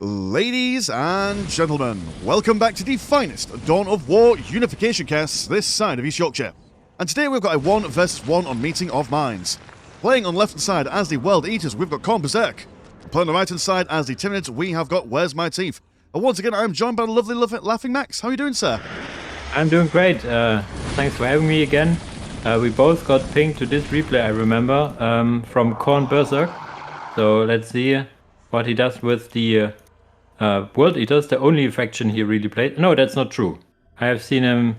Ladies and gentlemen, welcome back to the finest Dawn of War Unification casts this side of East Yorkshire. And today we've got a 1 versus 1 on Meeting of Minds. Playing on the left-hand side as the World Eaters, we've got Khorne Bezerk. Playing on the right-hand side as the Tyranids, we have got Where's My Teeth. And once again, I'm joined by the lovely Laughing Max. How are you doing, sir? I'm doing great. Thanks for having me again. We both got pinged to this replay, I remember, from Khorne Bezerk. So let's see what he does with the World Eaters, the only faction he really played. No, that's not true. I have seen him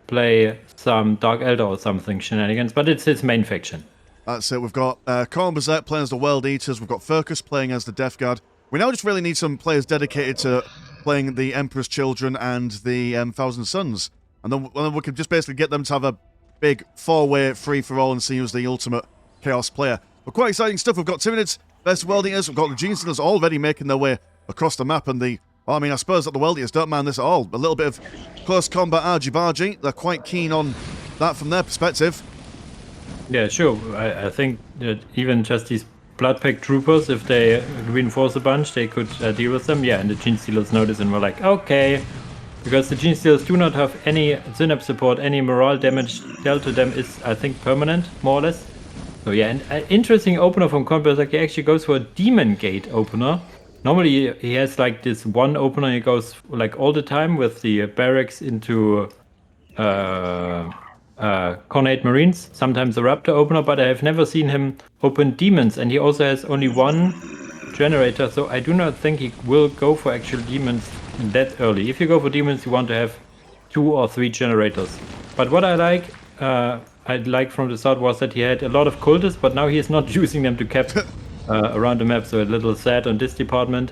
play some Dark Elder or something shenanigans, but it's his main faction. That's it. We've got Khorne Bezerk playing as the World Eaters. We've got Focus playing as the Death Guard. We now just really need some players dedicated to playing the Emperor's Children and the Thousand Sons. And then we can just basically get them to have a big four-way free-for-all and see who's the ultimate Chaos player. But quite exciting stuff. We've got Tyranids versus World Eaters. We've got the Kingston already making their way across the map. And I suppose that the World Eaters don't mind this at all. A little bit of close combat argy-bargy. They're quite keen on that from their perspective. Yeah, sure. I think that even just these Bloodpack troopers, if they reinforce a bunch, they could deal with them. Yeah, and the Gene Stealers notice and were like, okay. Because the Gene Stealers do not have any synapse support, any morale damage dealt to them is, I think, permanent, more or less. So yeah, and an interesting opener from Khorne Bezerk, he actually goes for a Demon Gate opener. Normally he has like this one opener, he goes like all the time with the barracks into Cornate Marines, sometimes a Raptor opener, but I have never seen him open Demons, and he also has only one generator, so I do not think he will go for actual Demons that early. If you go for Demons, you want to have 2 or 3 generators. But what I like from the start was that he had a lot of cultists, but now he is not using them to cap around the map, so a little sad on this department.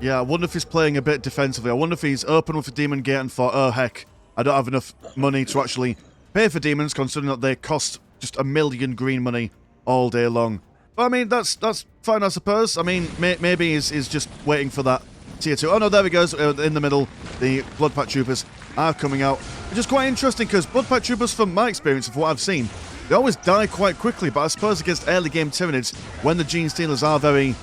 Yeah, I wonder if he's playing a bit defensively. I wonder if he's open with a Demon Gate and thought, oh heck, I don't have enough money to actually pay for demons, considering that they cost just 1 million green money all day long. But I mean, that's fine, I suppose. I mean, maybe he's just waiting for that tier 2. Oh no, there he goes, in the middle. The Bloodpack Troopers are coming out. Which is quite interesting, because Bloodpack Troopers, from my experience of what I've seen, they always die quite quickly, but I suppose against early game Tyranids, when the Gene Stealers are very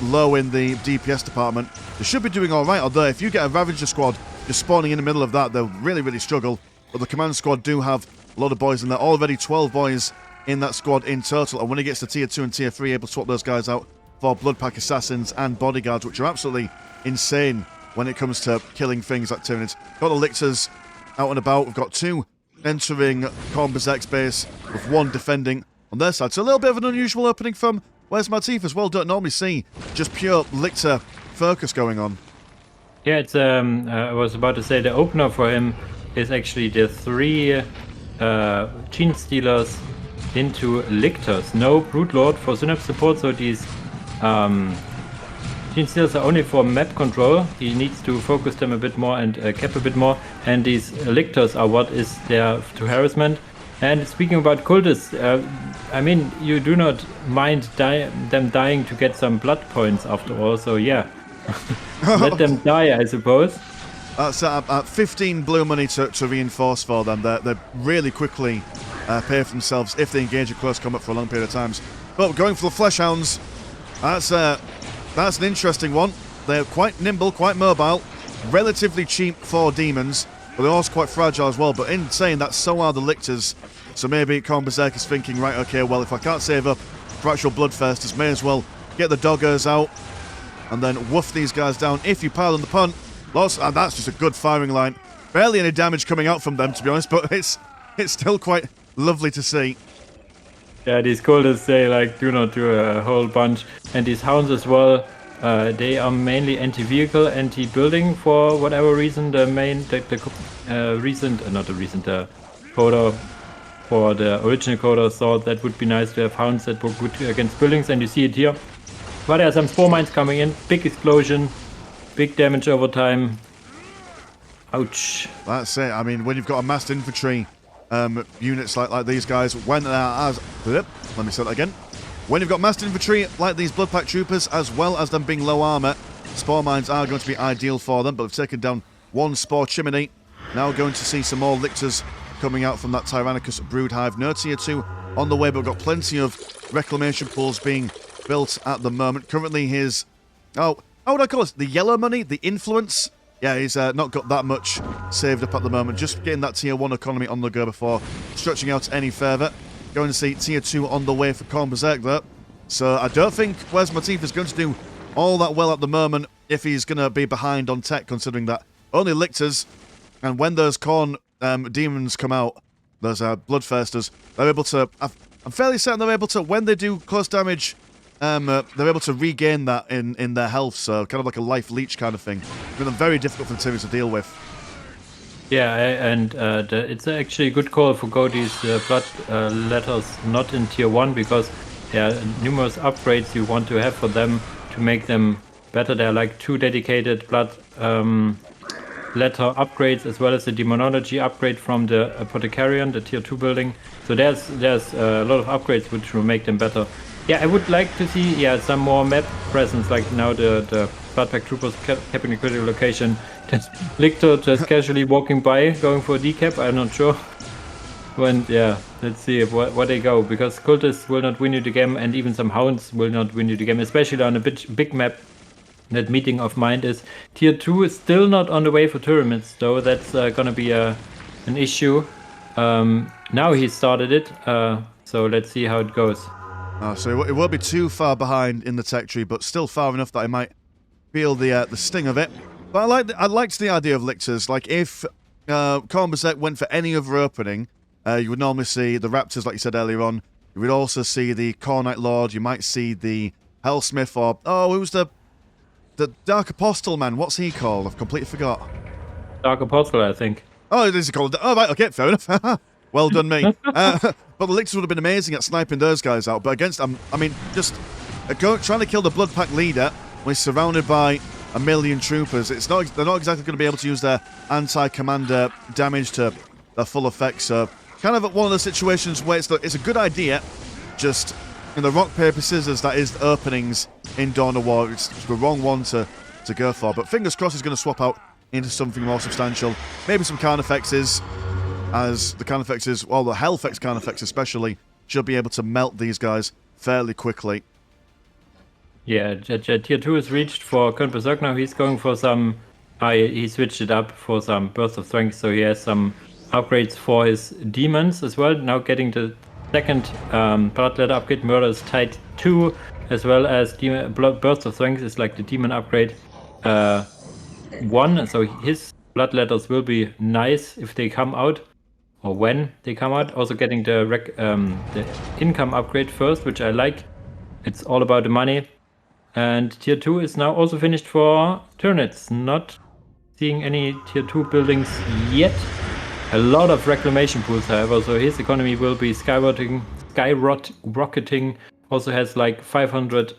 low in the DPS department, they should be doing alright, although if you get a Ravager squad just spawning in the middle of that, they'll really, really struggle. But the command squad do have a lot of boys in there. Already 12 boys in that squad in total. And when he gets to tier 2 and tier 3, able to swap those guys out for Bloodpack Assassins and Bodyguards, which are absolutely insane when it comes to killing things like Tyranids. Got the Lictors out and about. We've got 2 entering Khorne Bezerk's base, with 1 defending on their side. So a little bit of an unusual opening from Where's My Teeth as well. Don't normally see just pure Lictor focus going on. Yeah, it's I was about to say the opener for him is actually the 3 Gene Stealers into Lictors. No Brute Lord for synapse support, so these Gene Stealers are only for map control. He needs to focus them a bit more and cap a bit more, and these Lictors are what is there to harassment. And speaking about cultists, I mean, you do not mind them dying to get some blood points after all, so yeah. Let them die, I suppose. That's at 15 blue money to reinforce for them. They really quickly pay for themselves if they engage in close combat for a long period of times. But going for the Fleshhounds, that's an interesting one. They're quite nimble, quite mobile, relatively cheap for demons, but they're also quite fragile as well. But in saying that, so are the Lictors. So maybe Khorne Bezerk is thinking, right, okay, well, if I can't save up for actual Bloodthirsters, may as well get the Doggers out and then woof these guys down. If you pile on the punt, and that's just a good firing line. Barely any damage coming out from them, to be honest, but it's still quite lovely to see. Yeah, these cultists, they like do not do a whole bunch, and these hounds as well. They are mainly anti-vehicle, anti-building for whatever reason. The coder for the original coder thought that would be nice to have hounds that were good against buildings, and you see it here. But there are some spore mines coming in, big explosion. Big damage over time. Ouch. That's it. I mean, when you've got a massed infantry units like these guys, when let me say that again. When you've got massed infantry like these Bloodpack Troopers, as well as them being low armor, spore mines are going to be ideal for them. But we've taken down 1 spore chimney. Now going to see some more Lictors coming out from that Tyrannicus brood hive. No tier 2 on the way, but we've got plenty of reclamation pools being built at the moment. Currently, his how would I call it? The yellow money? The influence? Yeah, he's not got that much saved up at the moment. Just getting that tier 1 economy on the go before stretching out any further. Going to see tier 2 on the way for Khorne Bezerk there. So I don't think Wes Motif is going to do all that well at the moment if he's going to be behind on tech, considering that only Lictors, and when those Khorne demons come out, those Bloodthirsters, they're able to... I'm fairly certain they're able to, when they do close damage, they're able to regain that in their health, so kind of like a life leech kind of thing. Making them very difficult for the Tyranids to deal with. Yeah, and it's actually a good call for go these blood letters not in tier 1, because there are numerous upgrades you want to have for them to make them better. There are like 2 dedicated blood letter upgrades, as well as the demonology upgrade from the Apothecarian, the tier 2 building. So there's a lot of upgrades which will make them better. Yeah, I would like to see some more map presence, like now the Bloodpack Troopers capping the critical location. Just Lictor just casually walking by, going for a decap, I'm not sure. Let's see where they go, because Cultists will not win you the game, and even some Hounds will not win you the game, especially on a big map. That Meeting of Mind is. Tier 2 is still not on the way for Tyranids, though. That's gonna be an issue. Now he started it, so let's see how it goes. So it won't be too far behind in the tech tree, but still far enough that I might feel the sting of it. But I liked the idea of Lictors. Like, if Khorne Bezerk went for any other opening, you would normally see the Raptors, like you said earlier on. You would also see the Khornite Lord. You might see the Hellsmith, or who's the Dark Apostle man? What's he called? I've completely forgot. Dark Apostle, I think. Oh, it is called. Oh, right, okay, fair enough. Well done, me. But the Lictors would have been amazing at sniping those guys out. But against, just trying to kill the Bloodpack leader when he's surrounded by a million troopers. They're not exactly going to be able to use their anti-commander damage to their full effect. So, kind of one of the situations where it's a good idea, just in the rock, paper, scissors that is the openings in Dawn of War. It's the wrong one to go for. But fingers crossed he's going to swap out into something more substantial. Maybe some Carnifexes, as the Carnifexes, well, the Hellfex Carnifex especially, should be able to melt these guys fairly quickly. Yeah, tier 2 is reached for Khorne Bezerk now. He's going for some... he switched it up for some Burst of Strength, so he has some upgrades for his demons as well. Now getting the second blood letter upgrade, Murder's Tide 2, as well as Burst of Strength is like the demon upgrade 1. So his blood letters will be nice if they come out, or when they come out. Also getting the income upgrade first, which I like. It's all about the money. And tier 2 is now also finished for Tyranids. Not seeing any tier 2 buildings yet. A lot of reclamation pools, however, so his economy will be skyrocketing. Also has like 500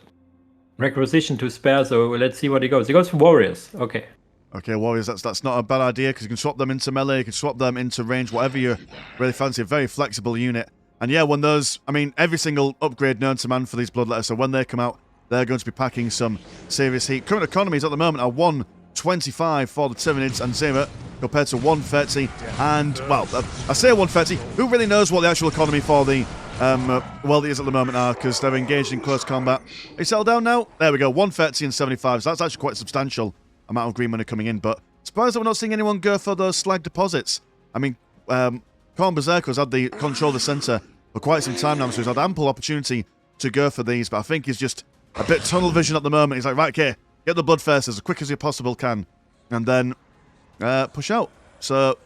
requisition to spare, so let's see what he goes. He goes for Warriors. Okay, Warriors, that's not a bad idea, because you can swap them into melee, you can swap them into range, whatever you really fancy. A very flexible unit. And yeah, when those, every single upgrade known to man for these bloodletters, so when they come out, they're going to be packing some serious heat. Current economies at the moment are 125 for the Tyranids and 0 compared to 130. And, well, I say 130. Who really knows what the actual economy for the world is at the moment are, because they're engaged in close combat. They settle down now? There we go, 130 and 75. So that's actually quite a substantial amount of green money coming in. But surprised that we're not seeing anyone go for those slag deposits. Khorne Bezerk has had the control of the centre for quite some time now, so he's had ample opportunity to go for these. But I think he's just a bit tunnel vision at the moment. He's like, right, okay, get the Bloodthirsters as quick as you possibly can, and then push out. So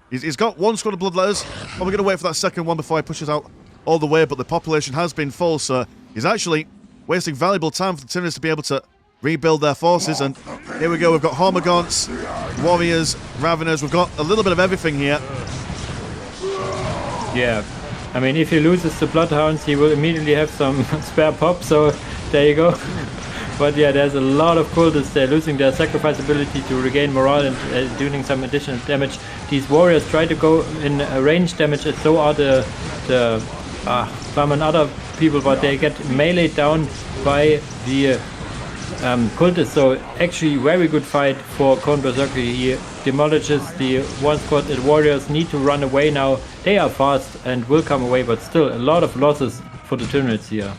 he's got one squad of Bloodletters. Probably going to wait for that second one before he pushes out all the way, but the population has been full, so he's actually wasting valuable time for the Tyranids to be able to rebuild their forces. And here we go, we've got Hormagaunts, Warriors, Raveners. We've got a little bit of everything here. Yeah, if he loses the Bloodhounds, he will immediately have some spare pop, so there you go. But yeah, there's a lot of cultists. They're losing their sacrifice ability to regain morale and doing some additional damage. These warriors try to go in range damage, and so are the some and other people, but they get meleeed down by the cultists. So actually, very good fight for Khorne Bezerk. He demolishes the one squad. The warriors need to run away now. They are fast and will come away, but still a lot of losses for the Tyranids here.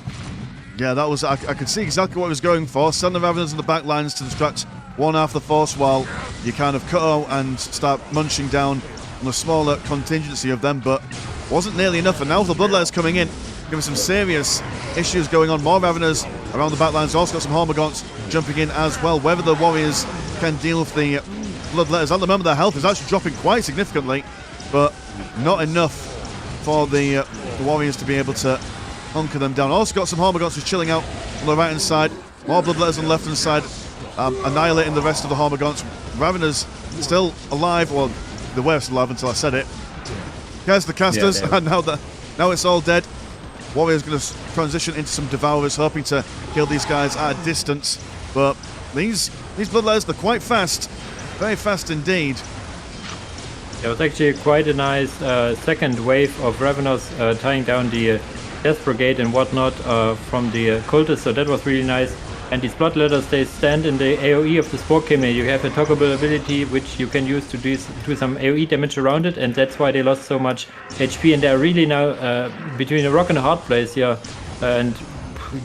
Yeah, that was. I could see exactly what he was going for. Send the Raveners in the back lines to distract one half the force while you kind of cut out and start munching down on a smaller contingency of them, but wasn't nearly enough. And now the Bloodletters coming in, giving some serious issues going on. More Raveners around the back lines. Also got some Hormagaunts jumping in as well. Whether the Warriors can deal with the Bloodletters. At the moment, their health is actually dropping quite significantly, but not enough for the Warriors to be able to hunker them down. Also got some Hormagaunts just chilling out on the right-hand side. More Bloodletters on the left-hand side, annihilating the rest of the Hormagaunts. Raveners still alive. Well, they were still alive until I said it. There's the casters, and now it's all dead. Warriors going to transition into some Devourers, hoping to kill these guys at a distance. But these Bloodletters, they're quite fast. Very fast indeed. There was actually quite a nice second wave of Raveners tying down the Death Brigade and whatnot from the cultists, so that was really nice. And these Bloodletters, they stand in the AoE of the Spore Chimney. You have a toggleable ability which you can use to do some AoE damage around it, and that's why they lost so much HP. And they're really now between a rock and a hard place here. And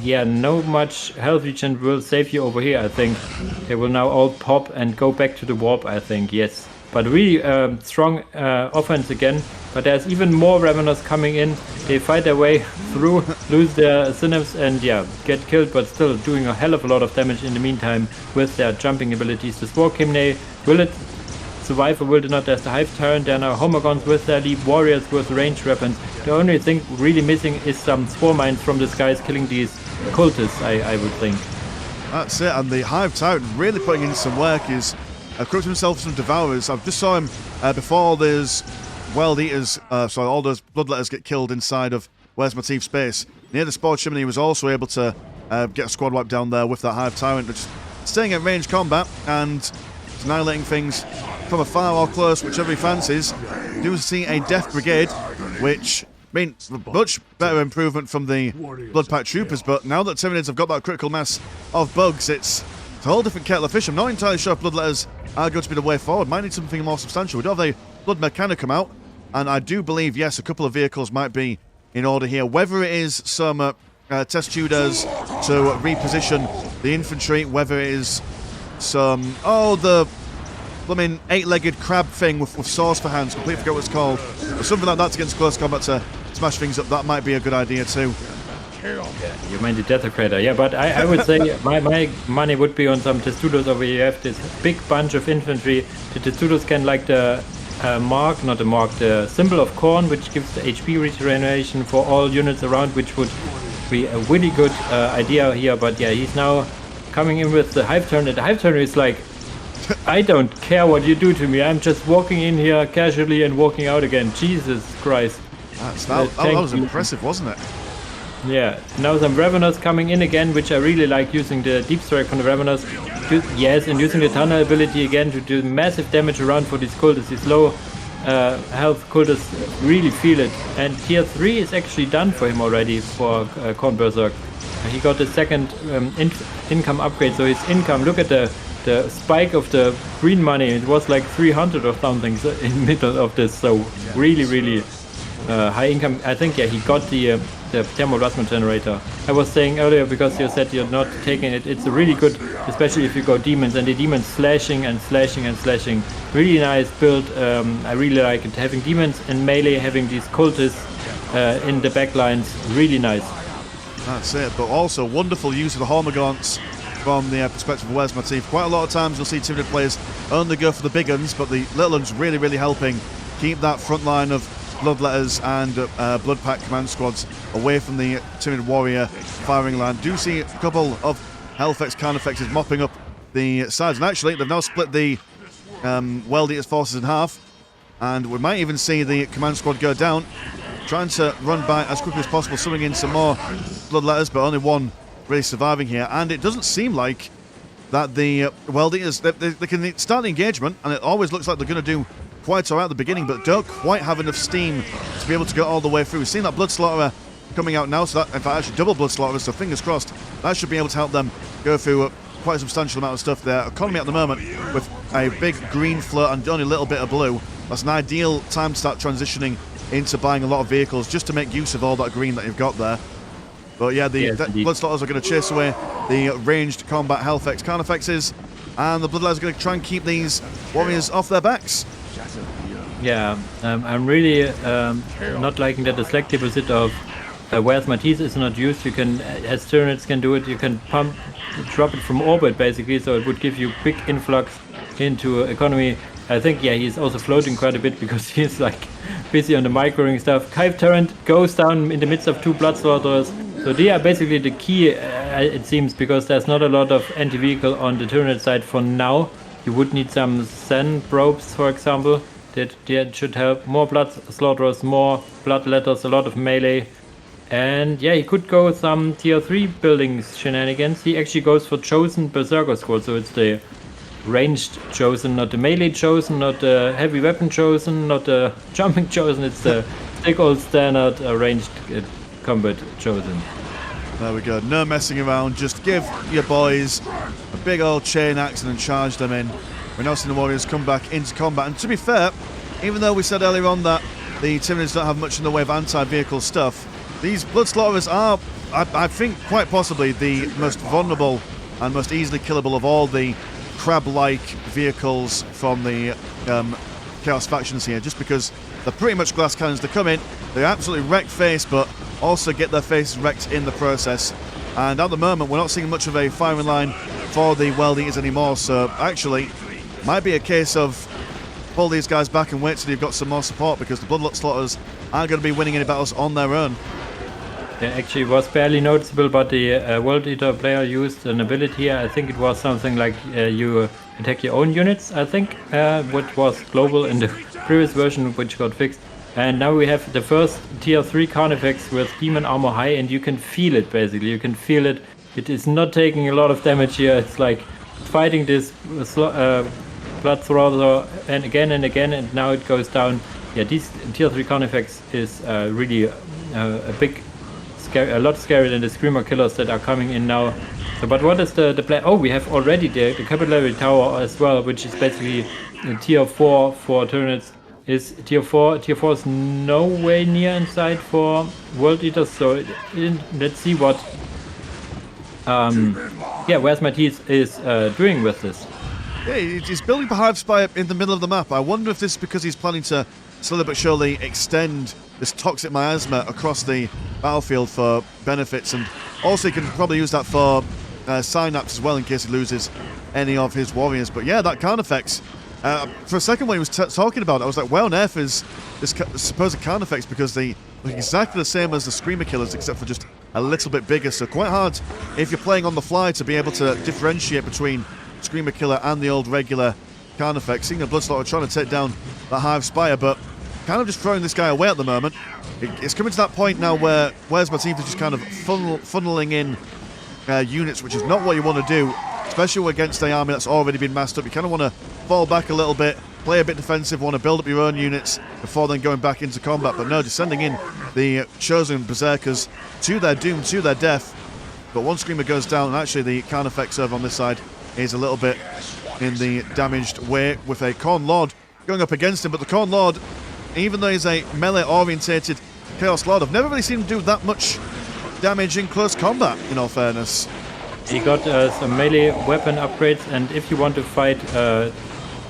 yeah, no much health regen will save you over here, I think. They will now all pop and go back to the warp, I think, yes. But really strong offense again. But there's even more Raveners coming in. They fight their way through, lose their synapse, and yeah, get killed, but still doing a hell of a lot of damage in the meantime with their jumping abilities. The Spore Chimney, will it survive or will it not? There's the Hive Tyrant. There are now Hormagaunts with their leap, Warriors with ranged weapons. The only thing really missing is some Spore Mines from the skies killing these cultists, I would think. That's it, and the Hive Tyrant really putting in some work. Is equipped himself with some Devourers. I just saw him before there's World Eaters, so all those Bloodletters get killed inside of Where's My Teeth space. Near the Spore Chimney, he was also able to get a squad wipe down there with that Hive Tyrant, just staying at range combat and annihilating things from afar or close, whichever he fancies. You do see a Death Brigade, which, I mean, much better improvement from the Bloodpack Troopers, but now that Tyranids have got that critical mass of bugs, it's a whole different kettle of fish. I'm not entirely sure if Bloodletters are going to be the way forward. Might need something more substantial. We do have the Blood Mechanic come out, and I do believe, yes, a couple of vehicles might be in order here. Whether it is some test tubers to reposition the infantry, whether it is some, the eight-legged crab thing with swords for hands, completely forgot what it's called, or something like that to get into close combat to smash things up. That might be a good idea too. Yeah, you meant the Desecrator, yeah, but I would say my money would be on some Testudos over here. You have this big bunch of infantry. The Testudos can, like the the symbol of Khorne, which gives the HP regeneration for all units around, which would be a really good idea here. But yeah, he's now coming in with the Hive Turner. The Hive Turner is like, I don't care what you do to me. I'm just walking in here casually and walking out again. Jesus Christ. That was impressive, wasn't it? Yeah, now some Raveners coming in again, which I really like, using the Deep Strike from the Raveners. Yes, and using the Tunnel ability again to do massive damage around for these cultists. These low health cultists really feel it. And tier 3 is actually done for him already, for Khorne Bezerk. He got the second income upgrade, so his income, look at the spike of the green money. It was like 300 or something in the middle of this, so really high income. I think, yeah, he got the thermoplasma generator. I was saying earlier, because you said you're not taking it, it's really good, especially if you go demons, and the demons slashing and slashing and slashing. Really nice build. I really like it. Having demons in melee, having these cultists in the backlines, really nice. That's it, but also wonderful use of the Hormagaunts from the perspective of Where's My Teeth. Quite a lot of times you'll see Tyranid players only go for the big guns, but the little ones really helping keep that front line of Bloodletters and Bloodpack command squads away from the Tyranid warrior firing line. Do see a couple of Hellfex Carnifexes mopping up the sides, and actually they've now split the World Eaters forces in half, and we might even see the command squad go down, trying to run by as quickly as possible, summing in some more Bloodletters, but only one really surviving here. And it doesn't seem like that the World Eaters, they can start the engagement, and it always looks like they're going to do quite alright at the beginning, but don't quite have enough steam to be able to go all the way through. We've seen that Blood Slaughterer coming out now, so that, in fact, actually double Blood Slaughterer, so fingers crossed, that should be able to help them go through quite a substantial amount of stuff. Their economy at the moment, with a big green float and only a little bit of blue, that's an ideal time to start transitioning into buying a lot of vehicles, just to make use of all that green that you've got there. But yeah, the Yes, indeed. Bloodslaughters are going to chase away the ranged combat Hellfex Carnifexes, and the Bloodletters are going to try and keep these warriors off their backs. Yeah, I'm really not liking that the select deposit of whereas Matisse is not used. You can, as Tyranids can do it, you can drop it from orbit basically, so it would give you big influx into economy. I think, yeah, he's also floating quite a bit because he's like busy on the microing stuff. Kive Tyrant goes down in the midst of two Bloodslaughterers. So they are basically the key, it seems, because there's not a lot of anti-vehicle on the Tyranid side for now. You would need some Zen probes, for example. That should help. More Bloodslaughterers, more Bloodletters, a lot of melee. And yeah, he could go with some tier 3 buildings shenanigans. He actually goes for Chosen Berserker Squad, so it's the ranged Chosen, not the melee Chosen, not the heavy weapon Chosen, not the jumping Chosen. It's the big old standard ranged combat Chosen. There we go. No messing around. Just give your boys a big old chain axe and then charge them in. We're now seeing the Warriors come back into combat. And to be fair, even though we said earlier on that the Tyranids don't have much in the way of anti-vehicle stuff, these Bloodslaughterers are, I think, quite possibly the most vulnerable and most easily killable of all the crab-like vehicles from the Chaos factions here, just because they're pretty much glass cannons. They come in, they absolutely wreck face, but also get their faces wrecked in the process. And at the moment, we're not seeing much of a firing line for the World Eaters anymore, so actually, might be a case of pull these guys back and wait till you've got some more support, because the Bloodslaughterers aren't going to be winning any battles on their own. Yeah, actually, it was barely noticeable, but the World Eater player used an ability here. I think it was something like you attack your own units, I think, which was global in the previous version, which got fixed. And now we have the first tier 3 Carnifex with demon armor high, and you can feel it basically. You can feel it. It is not taking a lot of damage here. It's like fighting this Bloodslaughter and again, and now it goes down. Yeah, this tier 3 Carnifex is really a lot scarier than the Screamer Killers that are coming in now. So, but what is the plan? Oh, we have already the Capillary Tower as well, which is basically tier 4 for Tyranids. Is tier 4 is no way near inside for World Eaters, so let's see what where's Matisse is doing with this. Yeah, he's building a hive spire in the middle of the map. I wonder if this is because he's planning to slowly but surely extend this toxic miasma across the battlefield for benefits, and also he can probably use that for synapse as well in case he loses any of his warriors. But yeah, that Carnifex, for a second when he was talking about it, I was like, where on earth is this supposed Carnifex, because they look exactly the same as the Screamer Killers except for just a little bit bigger, so quite hard if you're playing on the fly to be able to differentiate between Screamer Killer and the old regular Carnifex. Seeing a Bloodslaughter trying to take down that Hive Spire, but kind of just throwing this guy away at the moment. It's coming to that point now where my team is just kind of funneling in units, which is not what you want to do, especially against an army that's already been massed up. You kind of want to fall back a little bit, play a bit defensive, want to build up your own units before then going back into combat. But no, just sending in the Chosen Berserkers to their doom, to their death. But one Screamer goes down, and actually the Carnifex over on this side is a little bit in the damaged way, with a Khorne Lord going up against him. But the Khorne Lord, even though he's a melee-orientated Chaos Lord, I've never really seen him do that much damage in close combat, in all fairness. He got some melee weapon upgrades, and if you want to fight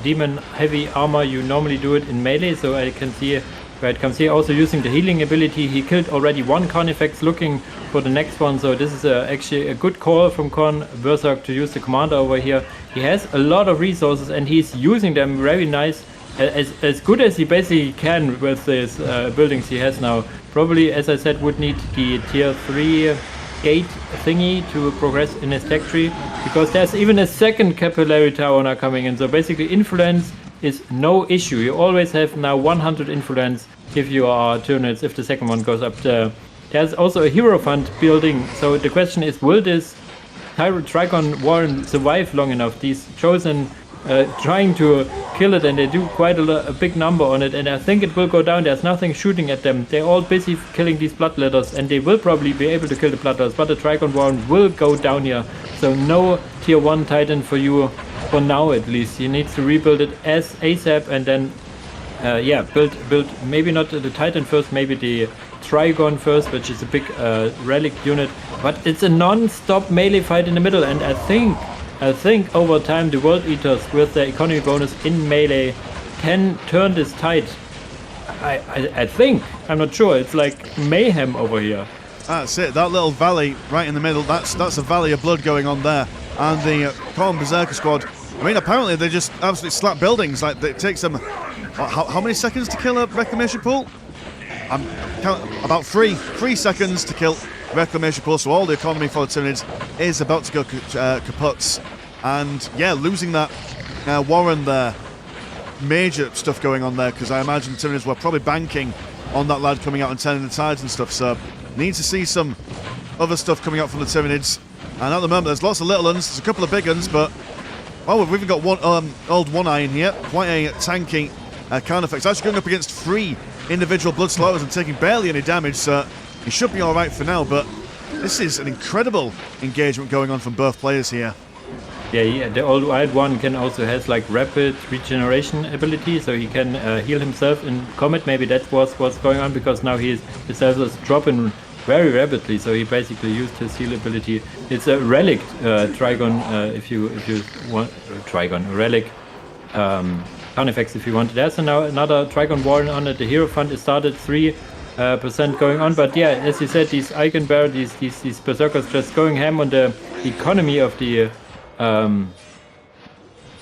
demon heavy armor, you normally do it in melee, so I can see where it comes here. Also using the healing ability, he killed already one Carnifex, looking for the next one, so this is actually a good call from Khorne Bezerk to use the commander over here. He has a lot of resources and he's using them very nice, as good as he basically can with these buildings he has now. Probably, as I said, would need the tier 3 gate thingy to progress in his tech tree, because there's even a second Capillary Tower now coming in, so basically influence is no issue. You always have now 100 influence if you are Tyranids, if the second one goes up there. There's also a Hero Fund building, so the question is, will this Trigon Warren survive long enough? These Chosen trying to kill it, and they do quite a big number on it, and I think it will go down. There's nothing shooting at them. They're all busy killing these Bloodletters, and they will probably be able to kill the Bloodletters, but the Trigon Warren will go down here. So no tier 1 Titan for you, for now at least. You need to rebuild it as ASAP, and then build maybe not the Titan first, maybe the Trigon first, which is a big relic unit, but it's a non-stop melee fight in the middle, and I think over time the World Eaters with their economy bonus in melee can turn this tide. I think, I'm not sure, it's like mayhem over here. That's it, that little valley right in the middle, that's a valley of blood going on there. And the Khorne Bezerker squad, I mean, apparently they just absolutely slap buildings. Like, it takes them, how many seconds to kill a reclamation pool? About 3 seconds to kill reclamation pool, so all the economy for the Tyranids is about to go kaput. And yeah, losing that Warren there, major stuff going on there, because I imagine the Tyranids were probably banking on that lad coming out and turning the tides and stuff, so need to see some other stuff coming out from the Tyranids. And at the moment there's lots of little uns, there's a couple of big uns, but we've even got one old One Eye in here, quite a tanky Carnifex, actually going up against 3 individual blood slaughters and taking barely any damage, so he should be alright for now. But this is an incredible engagement going on from both players here. Yeah, the old wild one can also has like rapid regeneration ability, so he can heal himself in combat. Maybe that was what's going on, because now his health is dropping very rapidly, so he basically used his heal ability. It's a relic Trigon, if you want Trigon, a relic Carnifex if you want. There's now another Trigon Warren on it. The Hero Fund is started 3% going on, but yeah, as you said, these Icon Bear, these Berserkers just going ham on the economy of the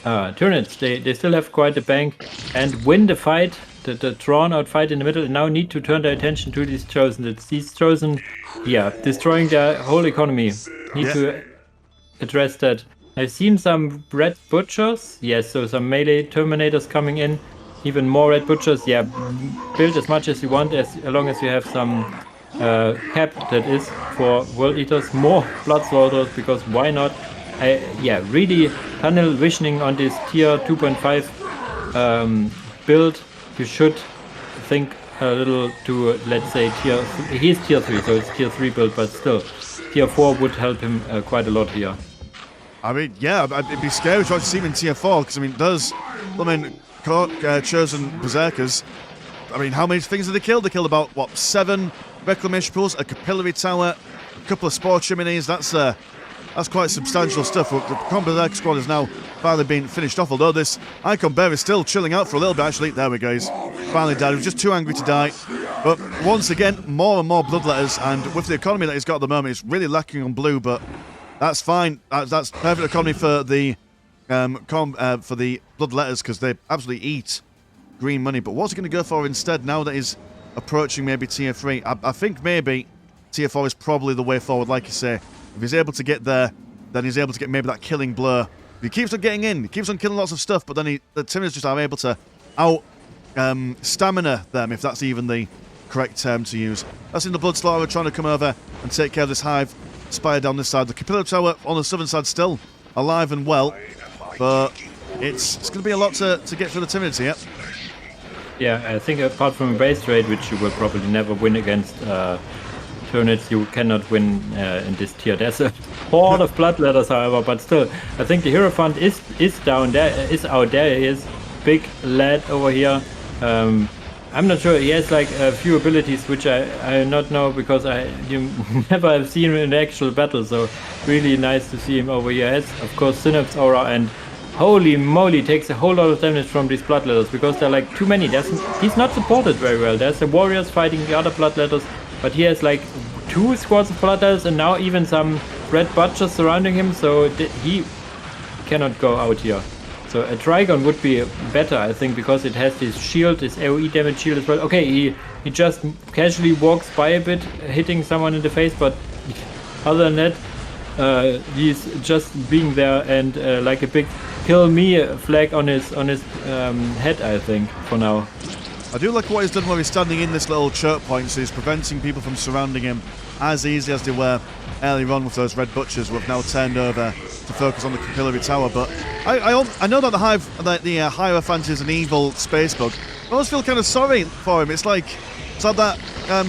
Tyranids. They still have quite a bank and win the fight, the drawn out fight in the middle, and now need to turn their attention to these Chosen. It's these Chosen, yeah, destroying their whole economy. Need to address that. I've seen some red butchers, yes, so some melee terminators coming in, even more red butchers. Yeah, build as much as you want, as long as you have some cap, that is, for World Eaters, more blood slaughters, because why not? Yeah, really tunnel visioning on this tier 2.5 build. You should think a little to, let's say, he's tier 3, so it's tier 3 build, but still, tier 4 would help him quite a lot here. I mean, yeah, it'd be scary to see him in tier 4, because, I mean, Chosen Berserkers, I mean, how many things did they kill? They killed about, 7 reclamation pools, a capillary tower, a couple of spore chimneys. That's quite substantial stuff. The Khorne Berserker squad is now finally being finished off, although this Icon Bear is still chilling out for a little bit, actually. There we go, he's finally died. He was just too angry to die. But once again, more and more bloodletters, and with the economy that he's got at the moment, it's really lacking on blue, but that's fine. That's perfect economy for the bloodletters, because they absolutely eat green money. But what's he going to go for instead now that he's approaching maybe tier 3? I think maybe tier 4 is probably the way forward, like you say. If he's able to get there, then he's able to get maybe that killing blow. If he keeps on getting in, he keeps on killing lots of stuff, but then the Tyranids just are able to stamina them, if that's even the correct term to use. That's in the Blood Slaughterer trying to come over and take care of this hive spire down this side. The Capillary Tower on the southern side still alive and well, but it's going to be a lot to get through the Tyranids here. Yeah, I think apart from a base trade, which you will probably never win against Tyranids, you cannot win in this tier. There's a horde of bloodletters, however, but still, I think the Hero Fund is down there, is out there. He is big lad over here. I'm not sure. He has like a few abilities which I not know, because you never have seen him in actual battle. So really nice to see him over here. He has, of course, Synapse Aura, and holy moly, takes a whole lot of damage from these bloodletters, because there are like too many. He's not supported very well. There's the warriors fighting the other bloodletters, but he has like 2 squads of bloodletters and now even some red butchers surrounding him, so he cannot go out here. So a Trigon would be better, I think, because it has this shield, this AoE damage shield as well. Okay, he just casually walks by a bit, hitting someone in the face, but other than that, he's just being there, and like a big kill me flag on his head, I think, for now. I do like what he's done where he's standing in this little choke point, so he's preventing people from surrounding him as easily as they were earlier on with those red butchers, who have now turned over to focus on the Capillary Tower. But I know that the Hierophant is an evil space bug. I always feel kind of sorry for him. It's like that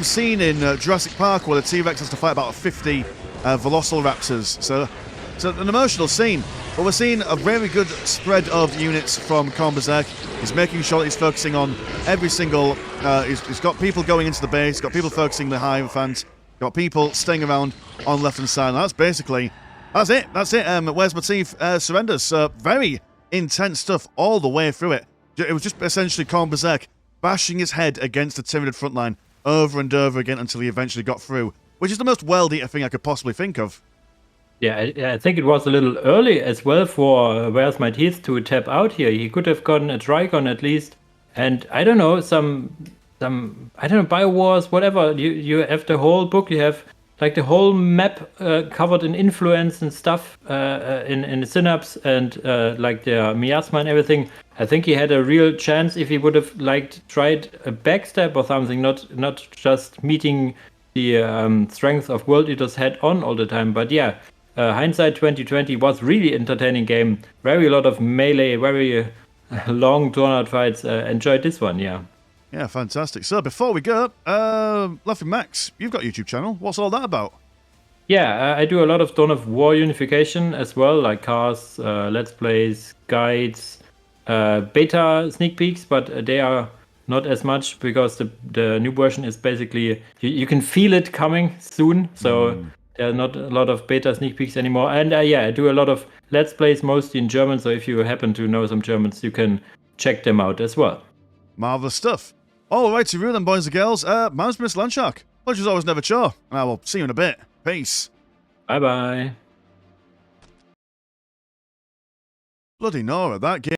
scene in Jurassic Park where the T-Rex has to fight about 50 Velociraptors. So it's an emotional scene. But we're seeing a very good spread of units from Khorne Bezerk. He's making sure that he's focusing on every single... he's got people going into the base, he's got people focusing the Hierophant, got people staying around on left-hand side. That's basically... That's it. Where's Motif surrenders. So very intense stuff all the way through it. It was just essentially Khorne Bezerk bashing his head against the Tyranid front line over and over again until he eventually got through, which is the most world-eater thing I could possibly think of. Yeah, I think it was a little early as well for Where's My Teeth to tap out here. He could have gotten a Trigon at least. And I don't know, some Biowars, whatever. You have the whole book, you have like the whole map covered in influence and stuff in the Synapse and like the miasma and everything. I think he had a real chance if he would have tried a backstab or something, not just meeting the strength of World Eaters head on all the time. But yeah, hindsight 2020 was really entertaining game. Very a lot of melee, very long drawn out fights. Enjoyed this one, yeah. Yeah, fantastic. So before we go, Laughing Max, you've got a YouTube channel. What's all that about? Yeah, I do a lot of Dawn of War unification as well, like casts, let's plays, guides, beta sneak peeks, but they are not as much because the new version is basically you can feel it coming soon. So there are not a lot of beta sneak peeks anymore. And yeah, I do a lot of let's plays, mostly in German. So if you happen to know some Germans, you can check them out as well. Marvelous stuff. All right, to you then, boys and girls. Mine's Mr. Landshark. Pleasure's always never chore, and I will see you in a bit. Peace. Bye bye. Bloody Nora, that game.